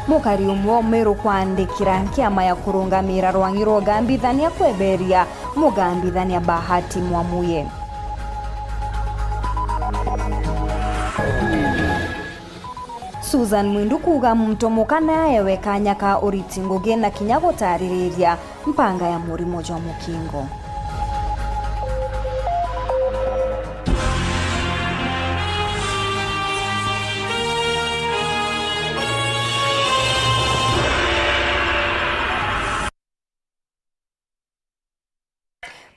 mukari umwe meru kwandikira kiama ya kurungamira rwangiro gambithania kweberia mugambithania Bahati Mwamuye. Susan Mwindu kuga mtomoka naye wekanya ka uriti ngugi na kinya gutaririria mpanga ya murimo jwa mukingo.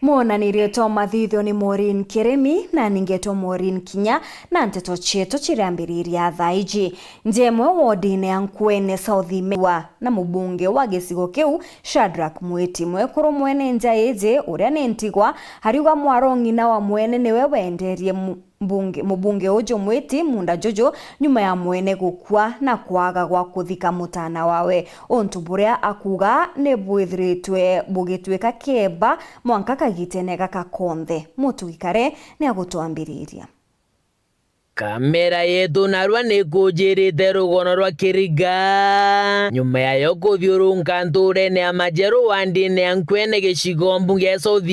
Monanirie to mathithio ni Maureen Kiremi na ningeto Maureen Kinya na nteto cheto chirambiriria thaiji njemwe wodine ya Nkwene South Mewa na mubunge wa gicigo kiu Shadrack Mwiti mwekuru mwene njaeje uria nentigwa hariuga mwarongi na wa mwene niwe wenderie mubunge ujo Mwiti munda jojo nyuma ya mwene gukua na kwaga gwa kuthika mutana wawe ontu buria akuga ne bwithiritwe bugitweka keba mwanka kagitenega kakonthe mutugikare ni agutwambiriria. Kamera yetu narwa nikujirite rugono rwa Kiriga nyuma yayo kuthiurunka nturene ya majeru wandine ya Nkwene gicigo mbunge ya South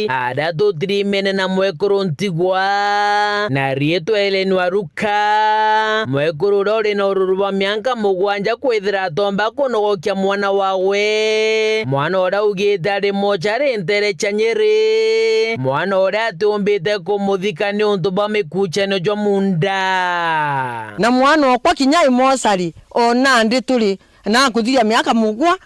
ada tutrimene na mwekuru Ntigwa na rietu Helen Waruka mwekuru rori na ururu wa mianka mugwanja kwithira tomba kunogokia mwana wawe mwana ora ugite ari mochari ntere chanyeri mwana ora atumbite kumuthika ni untu ba kucheno jwa munda na mwana wakwa Kinya imosari ona ndi tuli na kuthia miaka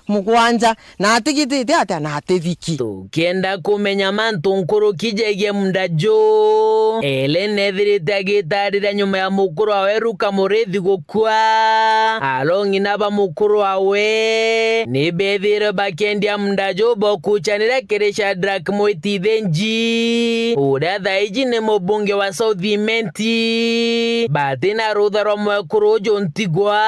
mugwanja na atigitite ata na atethiki tukienda kumenya mantu nkuru kijege munda jo ele nethirite agitarira nyuma ya mukuru wawe Ruka Mureithi gukua alongi na ba mukuru wawe ni bethire bakendia munda jo bokuchanira kiri Shadrack Mwiti thenji uria thaiji ni mubunge wa South batina rutha rwa mwekuru ujo Ntigwa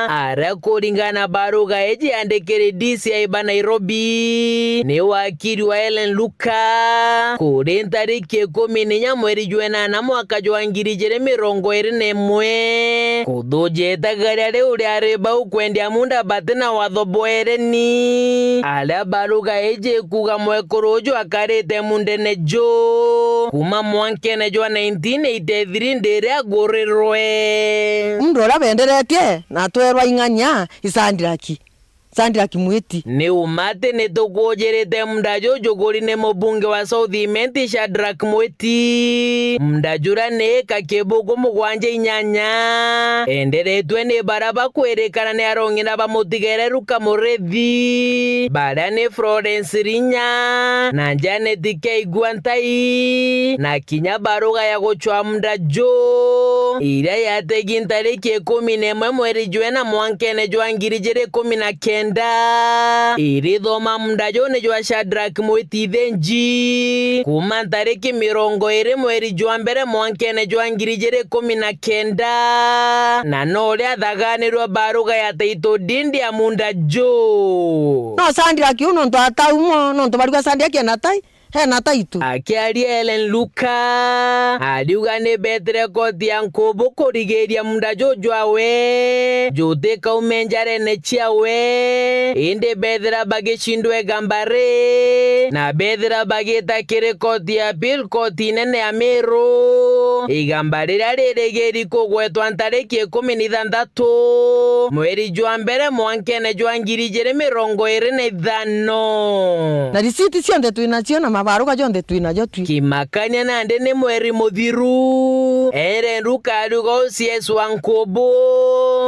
aria kuringana baruga eji andikiri DCI ba Nairobi ni wakiri wa Helen Luka kuri ntariki 10 mweri jwenana mwaka jwa 2021 kuthujite gari ri uria ariba ukwendia munda batina wathoboereni aria baruga eji kuga mwekuru ujo akarite mundene jo kuma mwankene jwa 1983 ndiri agurirwe mundu ora benderetie na twerwa ing'anya Sandraki Mwiti ni umate ni tukujerete munda jojo kuri ne mubunge wa South Shadrack Mwiti munda jura ne kakebugo mugwanje inyanya enderetwe ne baraba kwerekana ne arongi na bamutigere Ruka Mureithi bada ne Florence Rinya na Janet Keigwantai na Kinya baruga ya gochwa munda jo ira ya tegintariki 11 mweri jwena mwankene jwa 2019 iri thoma munda jo ne jwa Shadrack Mwiti thenji kuma tariki 20 mweri jwa mbere mwankene jwa 2019 na noria thaganirwa baruga ya teito dindi ya munda jo no Sandrack uno ndo ataumo no ndo baruga Sandrack na tai hena taitu akiaria Helen Luka adiuga ni betre koti ya Nkubu kurigeria munda jojo awe jote kaumenjare ne chiawe inde bethra bagishindwe gambare na bethra bagita kire koti ya Bill koti nene ya Meru igambarira riregeri kugwetwa ntariki 16 mweri jwa mbere mwankene jwa 2025 na risiti cionde twinacio na mabaruga jonde twinajo twi kimakanya nande ni mweri muthiru ere Ruka aruga CS wa Nkubu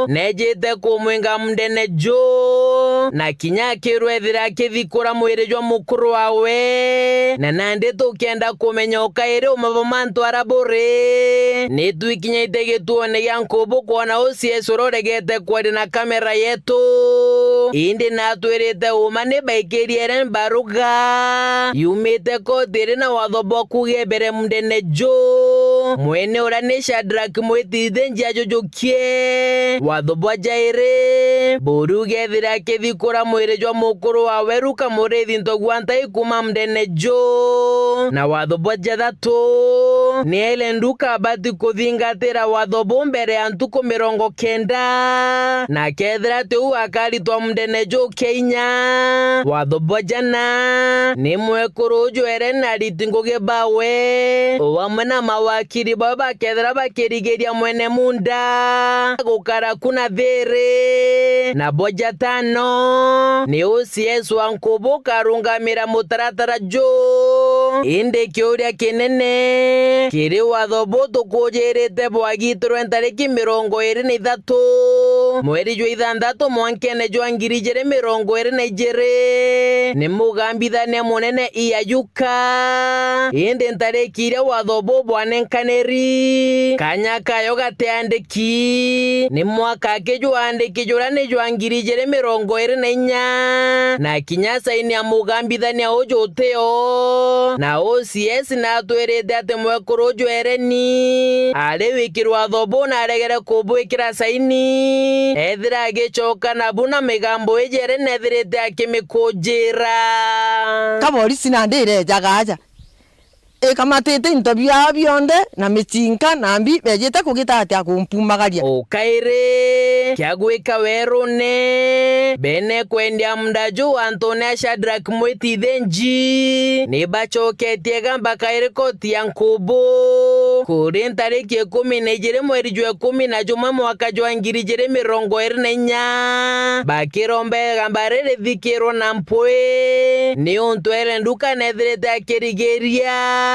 nejete kumwinga mundene jo na Kinya kirwethira kithikura mwiri jwa mukuru wawe na nande tukienda kumenya ukaire umabomantu arabore ni twikinyite gituone gya Nkubu kuona CS uroregete kwari na kamera yetu indi na twirite uma ni baikiriere baruga yumite kotire na wathobo kugebere mundene jo mwene ora ni Shadrack Mwiti thenji ajojokie wathobo jaire boruge thira kithikura mwiri jwa mukuru wawe Ruka Mureithi ntogwanta ikuma mundene jo na wathobo jathatu niele nduka bati kuthingatira watho bu mbere ya ntuku 90 na kethira tiu akaritwa mundene Kenya watho bojana ni mwekuru jwere na ritinguge bawe wamwe na mawakiri baba kethira bakirigeria mwene munda gukara kuna there na boja 5 ni OCS wa Nkubu karungamira mutaratara inde kiuria kinene kiri watho bu tukujerete bwagitirwe ntariki 23 mweri jwa 6 mwankene jwa 2022 ni mugambithania munene Iyayuka inde ntariki iria watho bu bwanenkaneri kanya kayo gateandiki ni mwaka kijwandiki jura ni jwa 2024 na kinya saini ya mugambithania ujuteo na OCS na twerete ati mwekuru jwereni ari wikirwa watho bu na aregere kubwikira saini ethira agicoka na buna migambo ijere nethirite akimikujira kaborisi na ndire jagaja ekamatete into bya bionde na mitinka nambi bejete kugitati akumpumagaria okaire kyagwika werune bene kwendia mndaju Antonia Shadrack Mwitithenji ni bacoketie gamba kaire koti ya Nkubu kuri ntariki 12 mweri jwa 11 mwaka jwa 2024 bakirombe gamba riri thikirwo na mpwe ni untwere nduka nethirite akirigeria